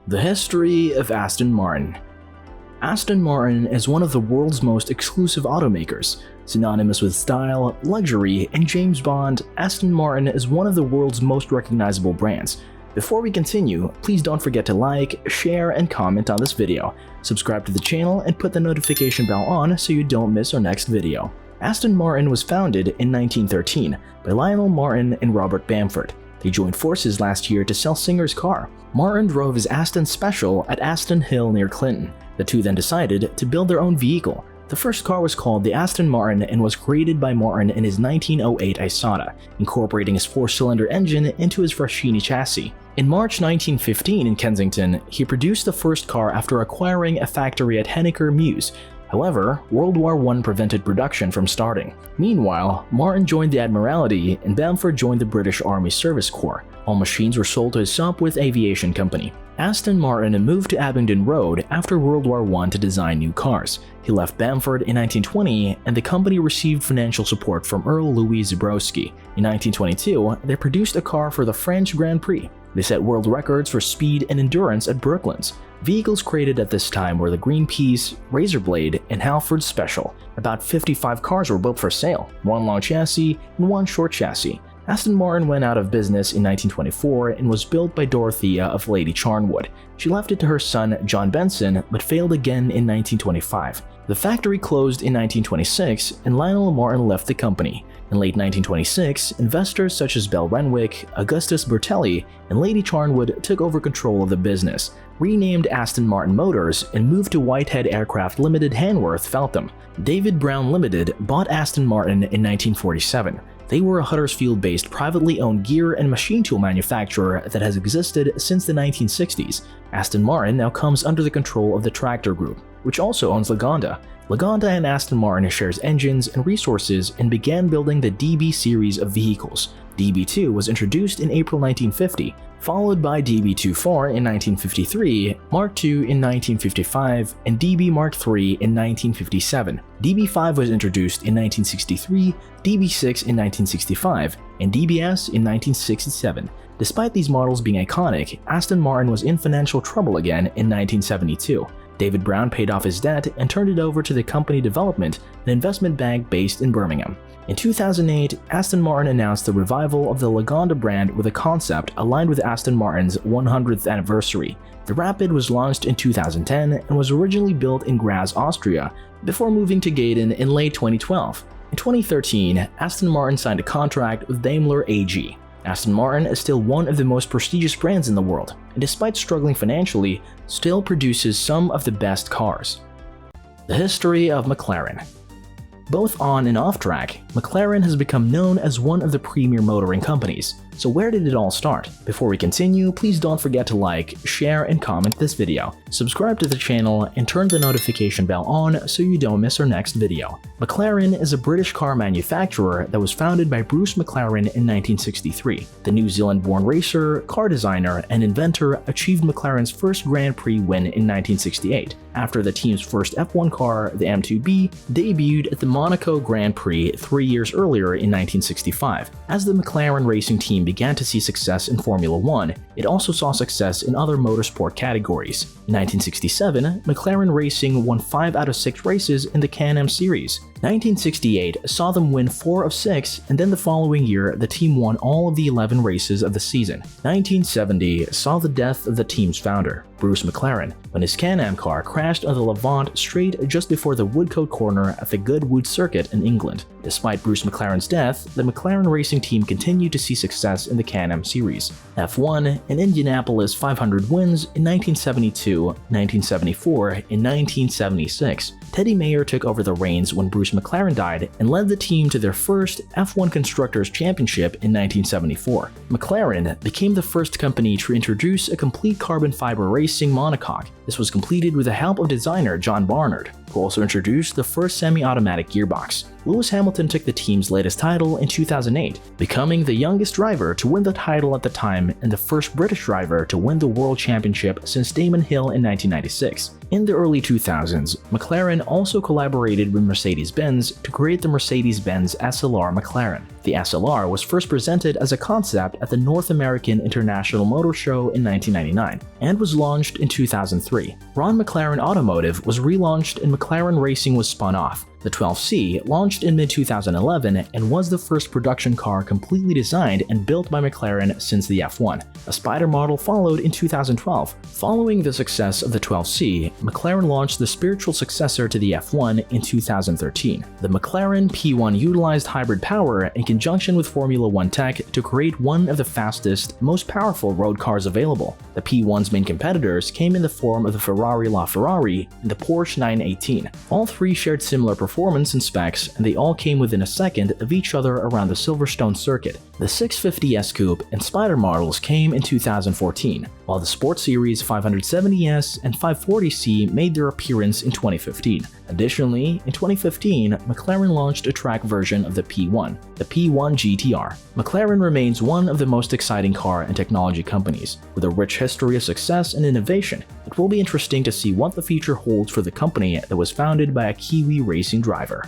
The history of Aston Martin. Aston Martin is one of the world's most exclusive automakers. Synonymous with style, luxury, and James Bond, Aston Martin is one of the world's most recognizable brands. Before we continue, please don't forget to like, share, and comment on this video. Subscribe to the channel and put the notification bell on so you don't miss our next video. Aston Martin was founded in 1913 by Lionel Martin and Robert Bamford. They joined forces last year to sell Singer's car. Martin drove his Aston Special at Aston Hill near Clinton. The two then decided to build their own vehicle. The first car was called the Aston Martin and was created by Martin in his 1908 Isota, incorporating his four-cylinder engine into his Fraschini chassis. In March 1915 in Kensington, he produced the first car after acquiring a factory at Henniker Mews. However, World War I prevented production from starting. Meanwhile, Martin joined the Admiralty and Bamford joined the British Army Service Corps. All machines were sold to his Sopwith Aviation Company. Aston Martin moved to Abingdon Road after World War I to design new cars. He left Bamford in 1920 and the company received financial support from Earl Louis Zebrowski. In 1922, they produced a car for the French Grand Prix. They set world records for speed and endurance at Brooklands. Vehicles created at this time were the Greenpeace, Razorblade, and Halford Special. About 55 cars were built for sale, one long chassis and one short chassis. Aston Martin went out of business in 1924 and was built by Dorothea of Lady Charnwood. She left it to her son John Benson, but failed again in 1925. The factory closed in 1926 and Lionel Martin left the company. In late 1926, investors such as Bell Renwick, Augustus Bertelli, and Lady Charnwood took over control of the business, renamed Aston Martin Motors, and moved to Whitehead Aircraft Limited, Hanworth, Feltham. David Brown Limited bought Aston Martin in 1947. They were a Huddersfield-based privately owned gear and machine tool manufacturer that has existed since the 1960s. Aston Martin now comes under the control of the Tractor Group, which also owns Lagonda. Lagonda and Aston Martin shares engines and resources and began building the DB series of vehicles. DB2 was introduced in April 1950, followed by DB24 in 1953, Mark II in 1955, and DB Mark III in 1957. DB5 was introduced in 1963, DB6 in 1965, and DBS in 1967. Despite these models being iconic, Aston Martin was in financial trouble again in 1972. David Brown paid off his debt and turned it over to the Company Development, an investment bank based in Birmingham. In 2008, Aston Martin announced the revival of the Lagonda brand with a concept aligned with Aston Martin's 100th anniversary. The Rapid was launched in 2010 and was originally built in Graz, Austria, before moving to Gaydon in late 2012. In 2013, Aston Martin signed a contract with Daimler AG. Aston Martin is still one of the most prestigious brands in the world, and despite struggling financially, still produces some of the best cars. The history of McLaren. Both on and off track, McLaren has become known as one of the premier motoring companies. So where did it all start? Before we continue, please don't forget to like, share, and comment this video. Subscribe to the channel and turn the notification bell on so you don't miss our next video. McLaren is a British car manufacturer that was founded by Bruce McLaren in 1963. The New Zealand-born racer, car designer, and inventor achieved McLaren's first Grand Prix win in 1968, after the team's first F1 car, the M2B, debuted at the Monaco Grand Prix 3 years earlier in 1965. As the McLaren racing team began to see success in Formula One, it also saw success in other motorsport categories. In 1967, McLaren Racing won 5 out of 6 races in the Can-Am series. 1968 saw them win 4 of 6, and then the following year, the team won all of the 11 races of the season. 1970 saw the death of the team's founder, Bruce McLaren, when his Can-Am car crashed on the Levant Straight just before the Woodcote corner at the Goodwood Circuit in England. Despite Bruce McLaren's death, the McLaren racing team continued to see success in the Can-Am series. F1 and Indianapolis 500 wins in 1972, 1974, and 1976. Teddy Mayer took over the reins when Bruce McLaren died and led the team to their first F1 Constructors' Championship in 1974. McLaren became the first company to introduce a complete carbon fiber racing monocoque. This was completed with the help of designer John Barnard, who also introduced the first semi-automatic gearbox. Lewis Hamilton took the team's latest title in 2008, becoming the youngest driver to win the title at the time and the first British driver to win the World Championship since Damon Hill in 1996. In the early 2000s, McLaren also collaborated with Mercedes-Benz to create the Mercedes-Benz SLR McLaren. The SLR was first presented as a concept at the North American International Motor Show in 1999 and was launched in 2003. Ron McLaren Automotive was relaunched and McLaren Racing was spun off. The 12C launched in mid-2011 and was the first production car completely designed and built by McLaren since the F1. A Spider model followed in 2012. Following the success of the 12C, McLaren launched the spiritual successor to the F1 in 2013. The McLaren P1 utilized hybrid power in conjunction with Formula One tech to create one of the fastest, most powerful road cars available. The P1's main competitors came in the form of the Ferrari LaFerrari and the Porsche 918. All three shared similar performance and specs, and they all came within a second of each other around the Silverstone circuit. The 650S Coupe and Spider models came in 2014, while the Sport Series 570S and 540C made their appearance in 2015. Additionally, in 2015, McLaren launched a track version of the P1, the P1 GTR. McLaren remains one of the most exciting car and technology companies, with a rich history of success and innovation. It will be interesting to see what the future holds for the company that was founded by a Kiwi racing driver.